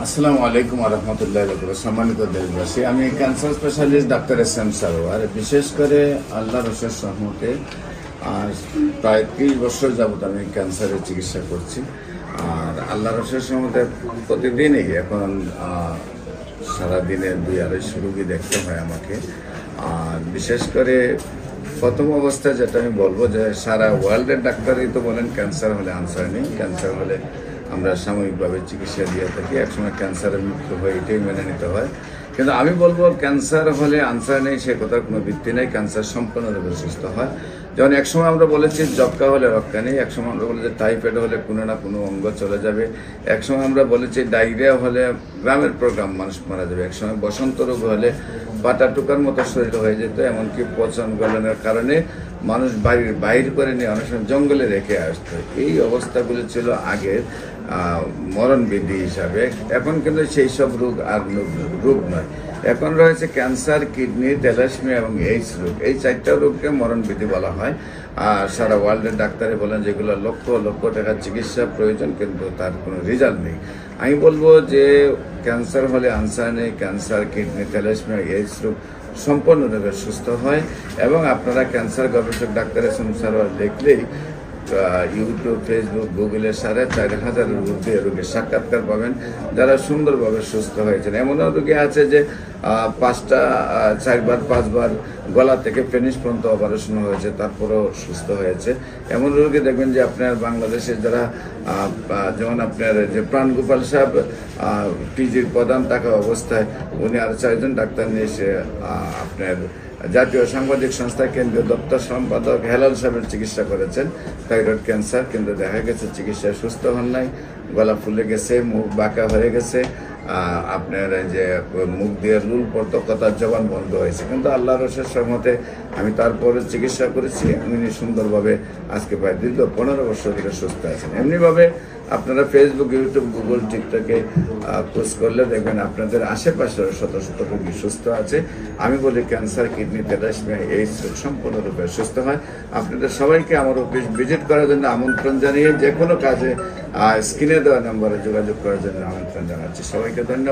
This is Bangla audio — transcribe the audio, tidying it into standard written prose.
আসসালামু আলাইকুম রহমতুল্লাহ। সম্মানিত দেশবাসী, আমি cancer specialist doctor SM Sarwar. বিশেষ করে আল্লাহ রসের রহমতে প্রায় 30 বছর যাবত আমি ক্যান্সারের চিকিৎসা করছি। আর আল্লাহ রসের রহমতে প্রতিদিনই এখন সারাদিনে 200-250 রোগী দেখতে হয় আমাকে। আর বিশেষ করে প্রথম অবস্থায় যেটা আমি বলবো যে সারা ওয়ার্ল্ডের ডাক্তারই তো বলেন ক্যান্সার হলে আনসার নেই, ক্যান্সার হলে আমরা সাময়িকভাবে চিকিৎসা দিয়ে থাকি, একসময় ক্যান্সারের মৃত্যু হয়, এটাই মেনে নিতে হয়। কিন্তু আমি বলবো ক্যান্সার হলে আনসার নেই সে কথার কোনো ভিত্তি নেই, ক্যান্সার সম্পূর্ণরূপে সুস্থ হয়। যেমন একসময় আমরা বলেছি যক্কা হলে রক্ষা নেই, একসময় আমরা বলেছি টাইফয়েড হলে কোনো না কোনো অঙ্গ চলে যাবে, একসময় আমরা বলেছি ডায়রিয়া হলে গ্রামের প্রোগ্রাম মানুষ মারা যাবে, একসময় বসন্ত রোগ হলে পাটা টুকার মতো শরীর হয়ে যেত, এমনকি পচন গলনের কারণে মানুষ বাইর করে নিয়ে অনেক সময় জঙ্গলে রেখে আসতো। এই অবস্থাগুলো ছিল আগের মরণবিধি হিসাবে। এখন কিন্তু সেই সব রোগ আর রোগ নয়, এখন রয়েছে ক্যান্সার, কিডনি, থ্যালাসেমিয়া এবং এইডস রোগ। এই 4টা রোগকে মরণবিধি বলা হয়। আর সারা ওয়ার্ল্ডের ডাক্তারে বলেন যেগুলো লক্ষ লক্ষ টাকার চিকিৎসা প্রয়োজন, কিন্তু তার কোনো রেজাল্ট নেই। আমি বলবো যে ক্যান্সার হলে আনসার নেই, ক্যান্সার, কিডনি, থ্যালাসেমিয়া, এইডস রোগ সম্পূর্ণরূপে সুস্থ হয়। এবং আপনারা ক্যান্সার গবেষক ডাক্তার SM সারোয়ার দেখলেই ইউটিউব, ফেসবুক, গুগলে 4,500-এর ঊর্ধ্বে রোগীর সাক্ষাৎকার পাবেন যারা সুন্দরভাবে সুস্থ হয়েছেন। এমনও রোগী আছে যে 4-5বার গলা থেকে পেনিস পর্যন্ত অপারেশন হয়েছে, তারপরেও সুস্থ হয়েছে। এমন রোগী দেখবেন যে আপনার বাংলাদেশে যারা যেমন আপনার যে প্রাণগোপাল সাহেব পিজির প্রধান থাকা অবস্থায় উনি আর 4জন ডাক্তার নিয়ে এসে আপনার জাতীয় সাংবাদিক সংস্থা কেন্দ্রীয় দপ্তর সম্পাদক হেলাল সাহেবের চিকিৎসা করেছেন থাইরয়েড ক্যান্সার, কিন্তু দেখা গেছে চিকিৎসায় সুস্থ হন নাই, গলা ফুলে গেছে, মুখ বাঁকা হয়ে গেছে, আপনার যে মুখ দিয়ে লুল পড়তো, কথার জবান বন্ধ হয়েছে। কিন্তু আল্লাহ রসের সহমতে আমি তারপরে চিকিৎসা করেছি, উনি সুন্দরভাবে আজকে প্রায় দীর্ঘ 15 বছর ধরে সুস্থ আছেন। এমনিভাবে আপনারা ফেসবুক, ইউটিউব, গুগল, টিকটকে পোস্ট করলে দেখবেন আপনাদের আশেপাশে শত শত রোগী সুস্থ আছে। আমি বলি ক্যান্সার, কিডনি, থ্যালাসেমিয়া, এইডস রোগ সম্পূর্ণরূপে সুস্থ হয়। আপনাদের সবাইকে আমার অফিস ভিজিট করার জন্য আমন্ত্রণ জানিয়ে যে কোনো কাজে স্ক্রিনে দেওয়া নম্বরে যোগাযোগ করার জন্য আমন্ত্রণ জানাচ্ছি। সবাইকে ধন্যবাদ।